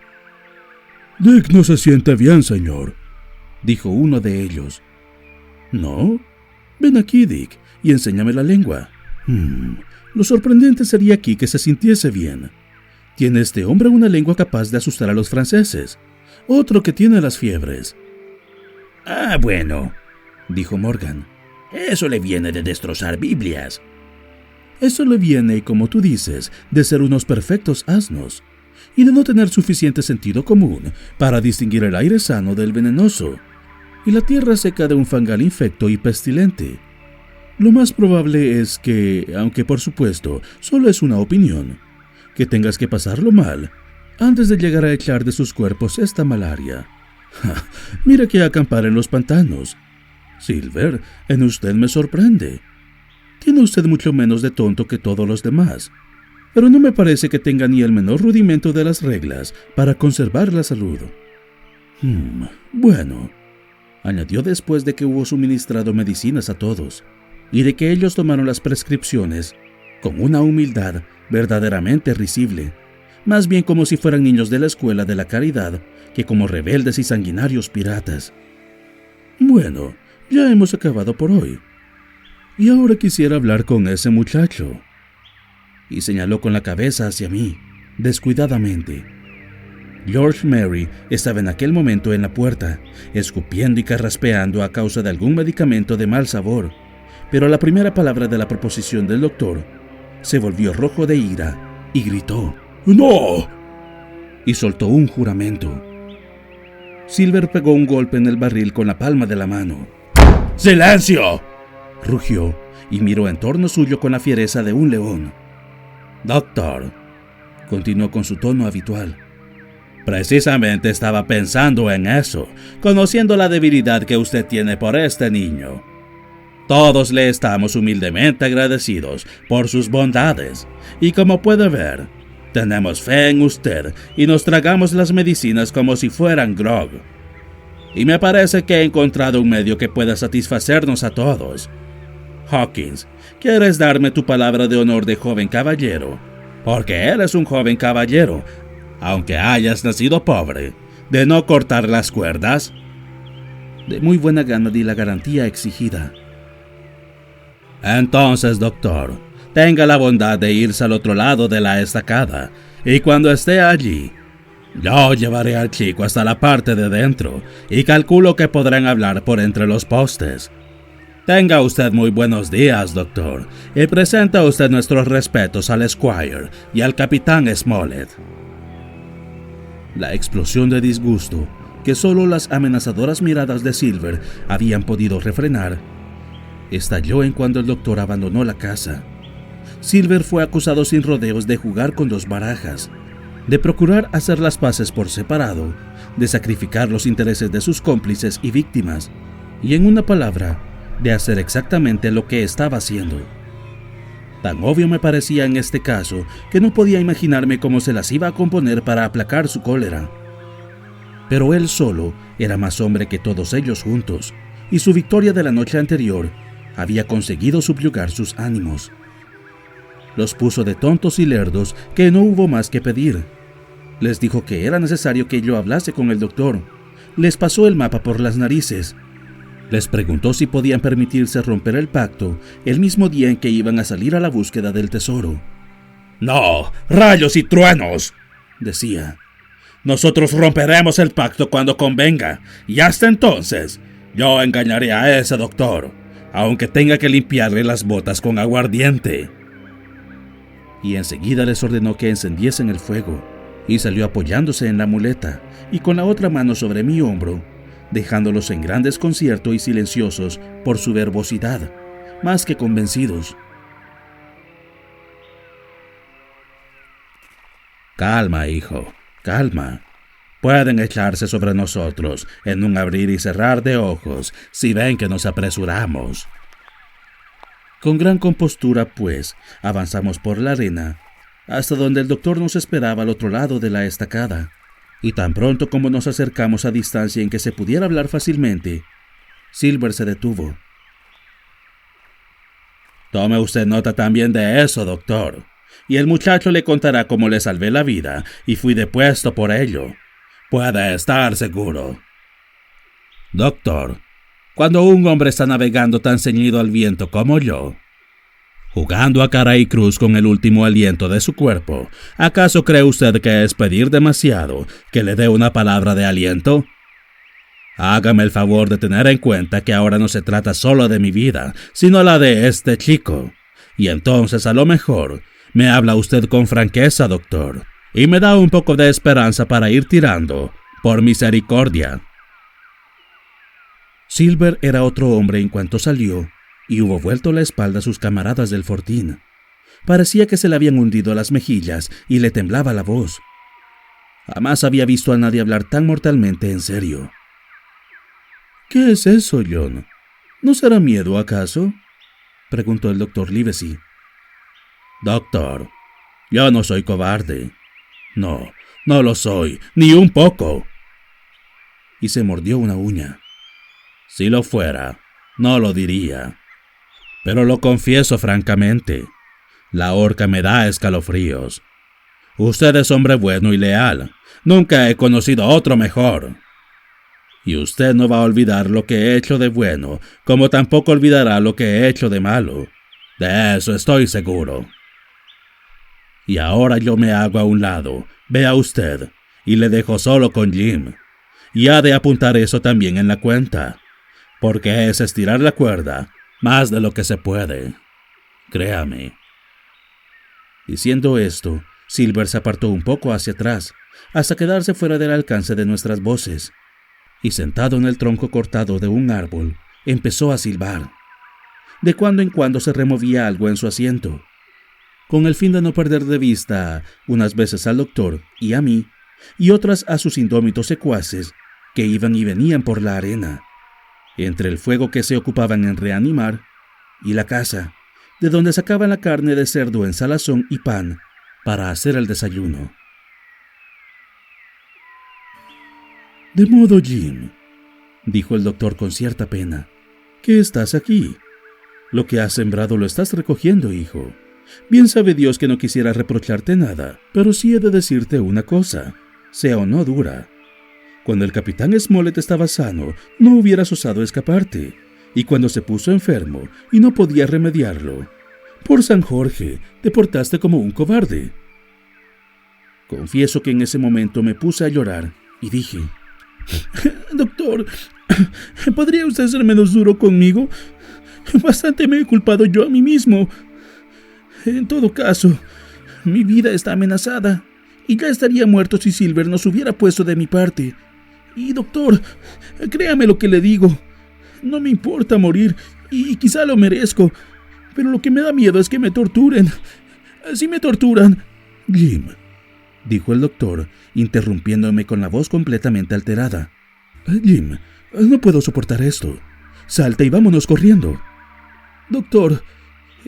«Dick no se siente bien, señor», dijo uno de ellos. «¿No? Ven aquí, Dick, y enséñame la lengua. Lo sorprendente sería aquí que se sintiese bien. Tiene este hombre una lengua capaz de asustar a los franceses. Otro que tiene las fiebres». «Ah, bueno», dijo Morgan. «Eso le viene de destrozar Biblias. Eso le viene, como tú dices, de ser unos perfectos asnos y de no tener suficiente sentido común para distinguir el aire sano del venenoso y la tierra seca de un fangal infecto y pestilente. Lo más probable es que, aunque por supuesto solo es una opinión, que tengas que pasarlo mal antes de llegar a echar de sus cuerpos esta malaria. Ja, mira que acampar en los pantanos. Silver, en usted me sorprende. Tiene usted mucho menos de tonto que todos los demás, pero no me parece que tenga ni el menor rudimento de las reglas para conservar la salud. Bueno, añadió después de que hubo suministrado medicinas a todos, y de que ellos tomaron las prescripciones con una humildad verdaderamente risible, más bien como si fueran niños de la escuela de la caridad que como rebeldes y sanguinarios piratas. Bueno, ya hemos acabado por hoy. Y ahora quisiera hablar con ese muchacho. Y señaló con la cabeza hacia mí, descuidadamente. George Mary estaba en aquel momento en la puerta, escupiendo y carraspeando a causa de algún medicamento de mal sabor, pero a la primera palabra de la proposición del doctor, se volvió rojo de ira y gritó «¡No!» y soltó un juramento. Silver pegó un golpe en el barril con la palma de la mano. «¡Silencio!», rugió y miró en torno suyo con la fiereza de un león. «Doctor», continuó con su tono habitual, «precisamente estaba pensando en eso, conociendo la debilidad que usted tiene por este niño. Todos le estamos humildemente agradecidos por sus bondades, y como puede ver, tenemos fe en usted y nos tragamos las medicinas como si fueran grog. Y me parece que he encontrado un medio que pueda satisfacernos a todos. Hawkins, ¿quieres darme tu palabra de honor de joven caballero? Porque eres un joven caballero, aunque hayas nacido pobre, de no cortar las cuerdas». De muy buena gana di la garantía exigida. «Entonces, doctor, tenga la bondad de irse al otro lado de la estacada, y cuando esté allí, yo llevaré al chico hasta la parte de dentro, y calculo que podrán hablar por entre los postes. Tenga usted muy buenos días, doctor, y presenta usted nuestros respetos al Squire y al capitán Smollett». La explosión de disgusto, que solo las amenazadoras miradas de Silver habían podido refrenar, estalló en cuando el doctor abandonó la casa. Silver fue acusado sin rodeos de jugar con dos barajas, de procurar hacer las paces por separado, de sacrificar los intereses de sus cómplices y víctimas, y en una palabra, de hacer exactamente lo que estaba haciendo. Tan obvio me parecía en este caso que no podía imaginarme cómo se las iba a componer para aplacar su cólera. Pero él solo era más hombre que todos ellos juntos, y su victoria de la noche anterior había conseguido subyugar sus ánimos. Los puso de tontos y lerdos que no hubo más que pedir. Les dijo que era necesario que yo hablase con el doctor. Les pasó el mapa por las narices. Les preguntó si podían permitirse romper el pacto el mismo día en que iban a salir a la búsqueda del tesoro. «No, rayos y truenos», decía. «Nosotros romperemos el pacto cuando convenga, y hasta entonces yo engañaré a ese doctor, aunque tenga que limpiarle las botas con aguardiente». Y enseguida les ordenó que encendiesen el fuego, y salió apoyándose en la muleta y con la otra mano sobre mi hombro, dejándolos en gran desconcierto y silenciosos por su verbosidad, más que convencidos. «Calma, hijo, calma. Pueden echarse sobre nosotros en un abrir y cerrar de ojos si ven que nos apresuramos». Con gran compostura, pues, avanzamos por la arena, hasta donde el doctor nos esperaba al otro lado de la estacada, y tan pronto como nos acercamos a distancia en que se pudiera hablar fácilmente, Silver se detuvo. «Tome usted nota también de eso, doctor, y el muchacho le contará cómo le salvé la vida y fui depuesto por ello. Puede estar seguro. Doctor, cuando un hombre está navegando tan ceñido al viento como yo, jugando a cara y cruz con el último aliento de su cuerpo, ¿acaso cree usted que es pedir demasiado que le dé una palabra de aliento? Hágame el favor de tener en cuenta que ahora no se trata solo de mi vida, sino la de este chico, Y entonces a lo mejor me habla usted con franqueza, doctor, y me da un poco de esperanza para ir tirando, por misericordia. Silver era otro hombre en cuanto salió, y hubo vuelto la espalda a sus camaradas del fortín. Parecía que se le habían hundido las mejillas y le temblaba la voz. Jamás había visto a nadie hablar tan mortalmente en serio. ¿Qué es eso, John? ¿No será miedo, acaso?, preguntó el doctor Livesey. Doctor, yo no soy cobarde. No, no lo soy, ni un poco. Y se mordió una uña. Si lo fuera, no lo diría. Pero lo confieso francamente, la horca me da escalofríos. Usted es hombre bueno y leal. Nunca he conocido otro mejor. Y usted no va a olvidar lo que he hecho de bueno, como tampoco olvidará lo que he hecho de malo. De eso estoy seguro. Y ahora yo me hago a un lado, vea usted, y le dejo solo con Jim. Y ha de apuntar eso también en la cuenta, porque es estirar la cuerda más de lo que se puede. Créame. Diciendo esto, Silver se apartó un poco hacia atrás, hasta quedarse fuera del alcance de nuestras voces, y sentado en el tronco cortado de un árbol, empezó a silbar. De cuando en cuando se removía algo en su asiento, con el fin de no perder de vista unas veces al doctor y a mí, y otras a sus indómitos secuaces que iban y venían por la arena, entre el fuego que se ocupaban en reanimar y la casa, de donde sacaban la carne de cerdo en salazón y pan para hacer el desayuno. «De modo, Jim», dijo el doctor con cierta pena, «que estás aquí. Lo que has sembrado lo estás recogiendo, hijo. Bien sabe Dios que no quisiera reprocharte nada, pero sí he de decirte una cosa, sea o no dura. Cuando el capitán Smollett estaba sano, no hubieras osado escaparte, y cuando se puso enfermo y no podía remediarlo, por San Jorge, te portaste como un cobarde». Confieso que en ese momento me puse a llorar y dije: «Doctor, ¿podría usted ser menos duro conmigo? Bastante me he culpado yo a mí mismo. En todo caso, mi vida está amenazada, y ya estaría muerto si Silver no se hubiera puesto de mi parte. Y doctor, créame lo que le digo, no me importa morir, y quizá lo merezco, pero lo que me da miedo es que me torturen. Si me torturan...» «Jim», dijo el doctor, interrumpiéndome con la voz completamente alterada. «Jim, no puedo soportar esto. Salta y vámonos corriendo». «Doctor,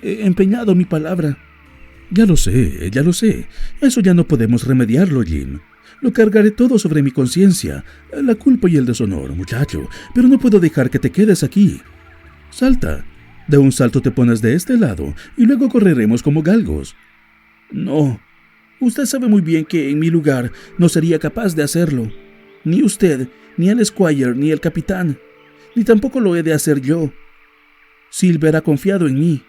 he empeñado mi palabra». Ya lo sé. Eso ya no podemos remediarlo, Jim. Lo cargaré todo sobre mi conciencia, la culpa y el deshonor, muchacho, pero no puedo dejar que te quedes aquí. Salta. De un salto te pones de este lado y luego correremos como galgos». «No. Usted sabe muy bien que en mi lugar no sería capaz de hacerlo. Ni usted, ni el Squire, ni el capitán. Ni tampoco lo he de hacer yo. Silver ha confiado en mí.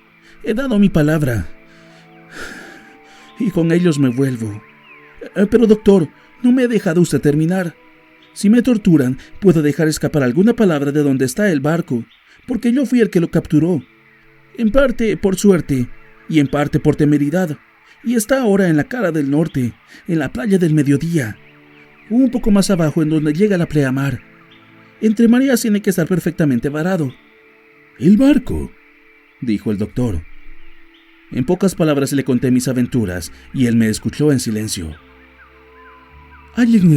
He dado mi palabra. Y con ellos me vuelvo. Pero doctor, no me ha dejado usted terminar. Si me torturan, puedo dejar escapar alguna palabra de donde está el barco, porque yo fui el que lo capturó. En parte por suerte, y en parte por temeridad. Y está ahora en la cara del norte, en la playa del mediodía, un poco más abajo en donde llega la pleamar. Entre mareas tiene que estar perfectamente varado». «¿El barco?», dijo el doctor. En pocas palabras le conté mis aventuras y él me escuchó en silencio. «Hay en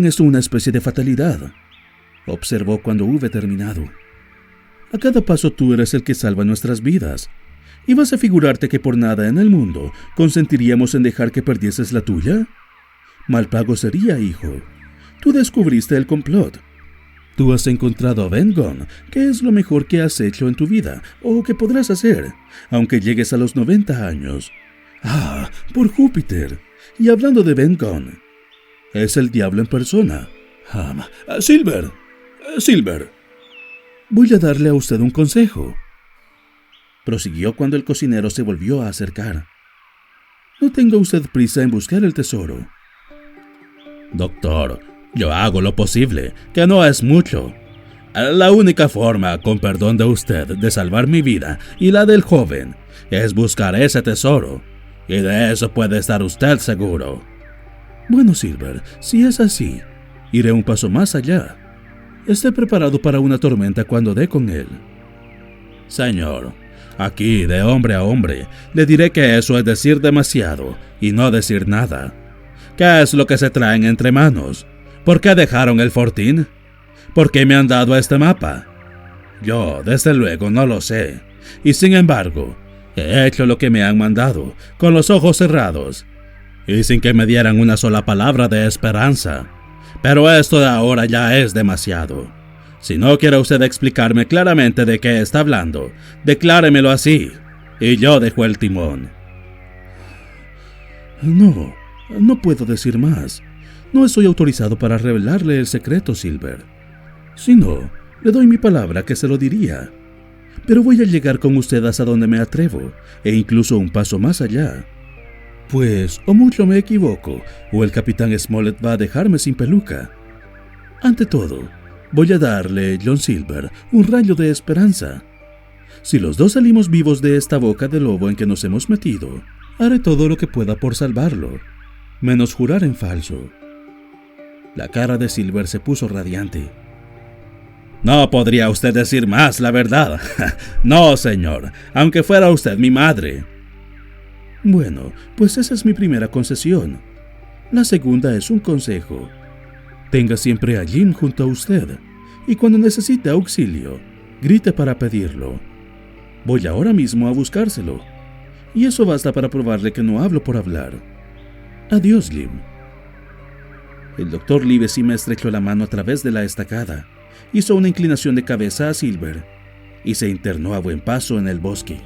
esto una especie de fatalidad», observó cuando hube terminado. «A cada paso tú eres el que salva nuestras vidas. ¿Y vas a figurarte que por nada en el mundo consentiríamos en dejar que perdieses la tuya? Mal pago sería, hijo. Tú descubriste el complot. Tú has encontrado a Ben Gunn, que es lo mejor que has hecho en tu vida, o que podrás hacer, aunque llegues a los 90 años. ¡Ah, por Júpiter! Y hablando de Ben Gunn, es el diablo en persona. Silver, voy a darle a usted un consejo», prosiguió cuando el cocinero se volvió a acercar. «No tenga usted prisa en buscar el tesoro». «Doctor, yo hago lo posible, que no es mucho. La única forma, con perdón de usted, de salvar mi vida y la del joven, es buscar ese tesoro. Y de eso puede estar usted seguro. Bueno, Silver, si es así, iré un paso más allá. Esté preparado para una tormenta cuando dé con él. Señor, aquí, de hombre a hombre, le diré que eso es decir demasiado y no decir nada. ¿Qué es lo que se traen entre manos? ¿Por qué dejaron el fortín? ¿Por qué me han dado este mapa? Yo, desde luego, no lo sé. Y sin embargo, he hecho lo que me han mandado, con los ojos cerrados, y sin que me dieran una sola palabra de esperanza. Pero esto de ahora ya es demasiado. Si no quiere usted explicarme claramente de qué está hablando, decláremelo así, y yo dejo el timón. No puedo decir más. No estoy autorizado para revelarle el secreto, Silver. Si no, le doy mi palabra que se lo diría. Pero voy a llegar con usted hasta donde me atrevo, e incluso un paso más allá. Pues, o mucho me equivoco, o el capitán Smollett va a dejarme sin peluca. Ante todo, voy a darle, John Silver, un rayo de esperanza. Si los dos salimos vivos de esta boca de lobo en que nos hemos metido, haré todo lo que pueda por salvarlo, menos jurar en falso. La cara de Silver se puso radiante. No podría usted decir más, la verdad. No, señor, aunque fuera usted mi madre. Bueno, pues esa es mi primera concesión. La segunda es un consejo. Tenga siempre a Jim junto a usted, y cuando necesite auxilio, grite para pedirlo. Voy ahora mismo a buscárselo, y eso basta para probarle que no hablo por hablar. Adiós, Jim. El doctor Livesey me estrechó la mano a través de la estacada, hizo una inclinación de cabeza a Silver, y se internó a buen paso en el bosque.